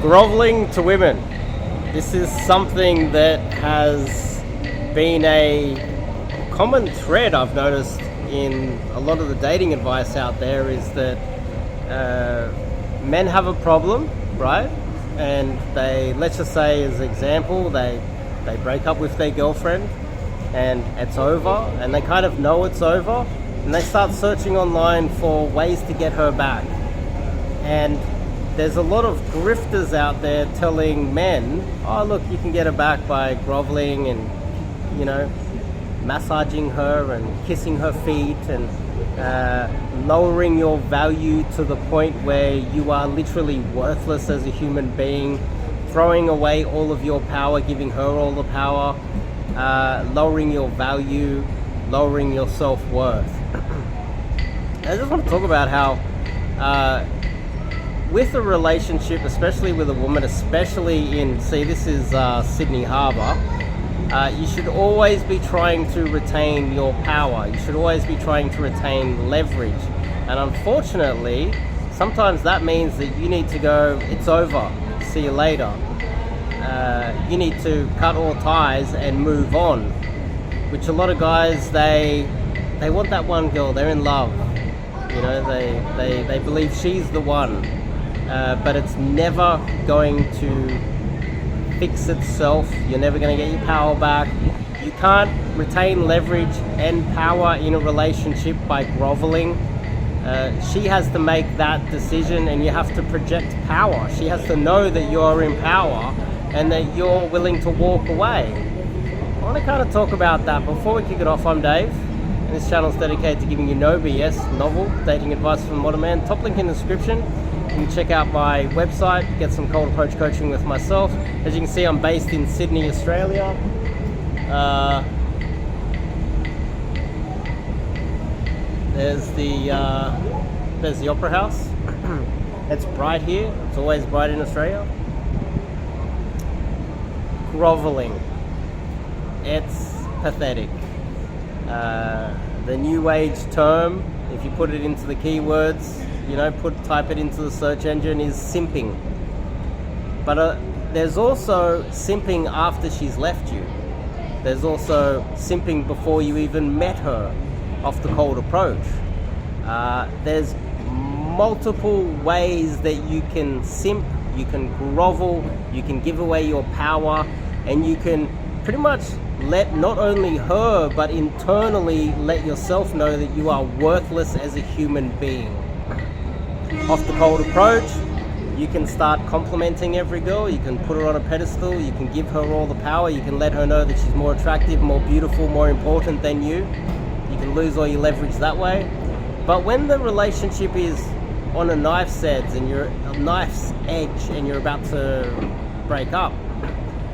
Groveling to women. This is something that has been a common thread I've noticed in a lot of the dating advice out there, is that men have a problem, right? And they, let's just say as an example, they break up with their girlfriend and it's over, and they kind of know it's over, and they start searching online for ways to get her back. And there's a lot of grifters out there telling men, oh look, you can get her back by groveling and, you know, massaging her and kissing her feet and lowering your value to the point where you are literally worthless as a human being, throwing away all of your power, giving her all the power, lowering your value, lowering your self-worth. I just want to talk about how with a relationship, especially with a woman, especially in, this is Sydney Harbour, you should always be trying to retain your power. You should always be trying to retain leverage. And unfortunately, sometimes that means that you need to go, it's over, see you later. You need to cut all ties and move on. Which a lot of guys, they want that one girl, they're in love. You know, they believe she's the one. But it's never going to fix itself. You're never going to get your power back. You can't retain leverage and power in a relationship by groveling. She has to make that decision, and you have to project power. She has to know that you're in power and that you're willing to walk away. I want to kind of talk about that. Before we kick it off, I'm Dave, and this channel is dedicated to giving you no BS, novel dating advice from Modern Man. Top link in the description. You can check out my website, get some cold approach coaching with myself. As you can see, I'm based in Sydney, Australia. There's the Opera House. It's bright here. It's always bright in Australia. Groveling. It's pathetic. The new age term, if you put it into the keywords, you know, type it into the search engine, is simping. But there's also simping after she's left you. There's also simping before you even met her off the cold approach. There's multiple ways that you can simp, you can grovel, you can give away your power, and you can pretty much let not only her but internally let yourself know that you are worthless as a human being. Off the cold approach, you can start complimenting every girl, you can put her on a pedestal, you can give her all the power, you can let her know that she's more attractive, more beautiful, more important than you. You can lose all your leverage that way. But when the relationship is on a knife's edge and you're about to break up,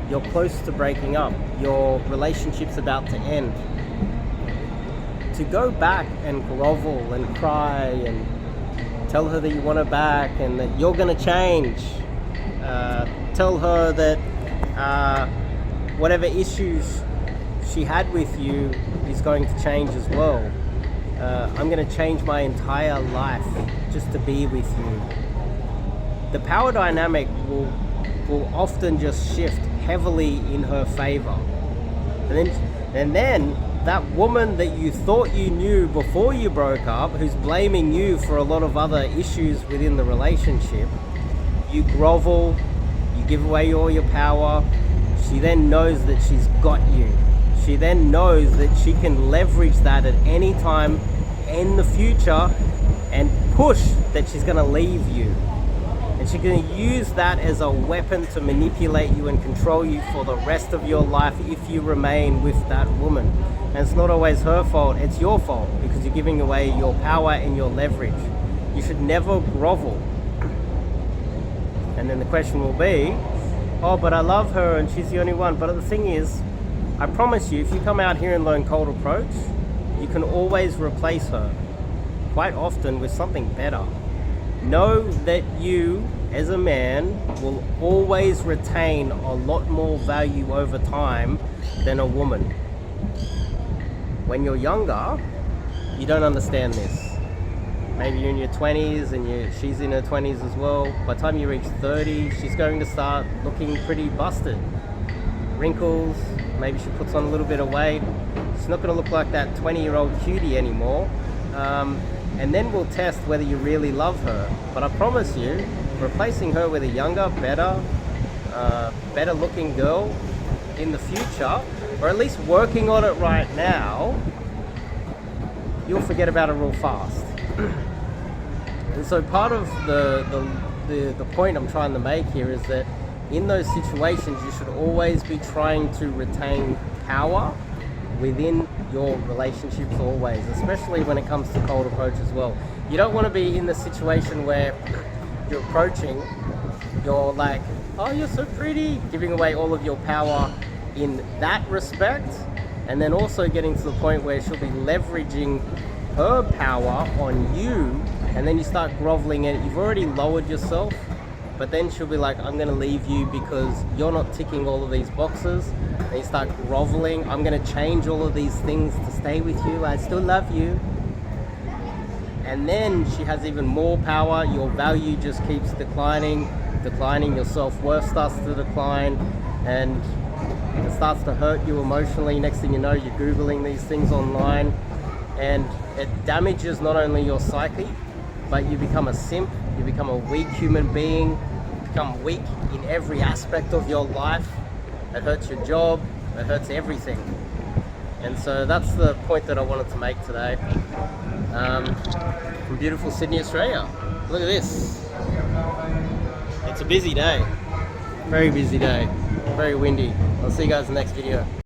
you're close to breaking up, your relationship's about to end, to go back and grovel and cry and tell her that you want her back and that you're going to change. Tell her that whatever issues she had with you is going to change as well. I'm going to change my entire life just to be with you. The power dynamic will often just shift heavily in her favor. And then that woman that you thought you knew before you broke up, who's blaming you for a lot of other issues within the relationship, you grovel, you give away all your power. She then knows that she's got you. She then knows that she can leverage that at any time in the future and push that she's going to leave you. And she's going to use that as a weapon to manipulate you and control you for the rest of your life if you remain with that woman. And it's not always her fault, it's your fault, because you're giving away your power and your leverage. You should never grovel. And then the question will be, oh, but I love her and she's the only one. But the thing is, I promise you, if you come out here and learn cold approach, you can always replace her, quite often with something better. Know that you, as a man, will always retain a lot more value over time than a woman. When you're younger, you don't understand this. maybe you're in your 20s and she's in her 20s as well. By the time you reach 30, she's going to start looking pretty busted. Wrinkles, maybe she puts on a little bit of weight. She's not going to look like that 20-year-old cutie anymore. And then we'll test whether you really love her. But I promise you, replacing her with a younger, better looking girl in the future, or at least working on it right now, you'll forget about it real fast. And so part of the point I'm trying to make here is that in those situations, you should always be trying to retain power within your relationships always, especially when it comes to cold approach as well. You don't want to be in the situation where you're approaching, you're like, oh, you're so pretty, giving away all of your power in that respect, and then also getting to the point where she'll be leveraging her power on you, and then you start groveling in it. You've already lowered yourself, but then she'll be like, I'm going to leave you because you're not ticking all of these boxes. And you start groveling. I'm going to change all of these things to stay with you. I still love you. And then she has even more power. Your value just keeps declining. Your self-worth starts to decline, and it starts to hurt you emotionally. Next thing you know, you're Googling these things online, and it damages not only your psyche, but you become a simp, you become a weak human being, you become weak in every aspect of your life. It hurts your job, it hurts everything. And so that's the point that I wanted to make today. From beautiful Sydney, Australia. Look at this. It's a busy day. Very busy day. Very windy. I'll see you guys in the next video.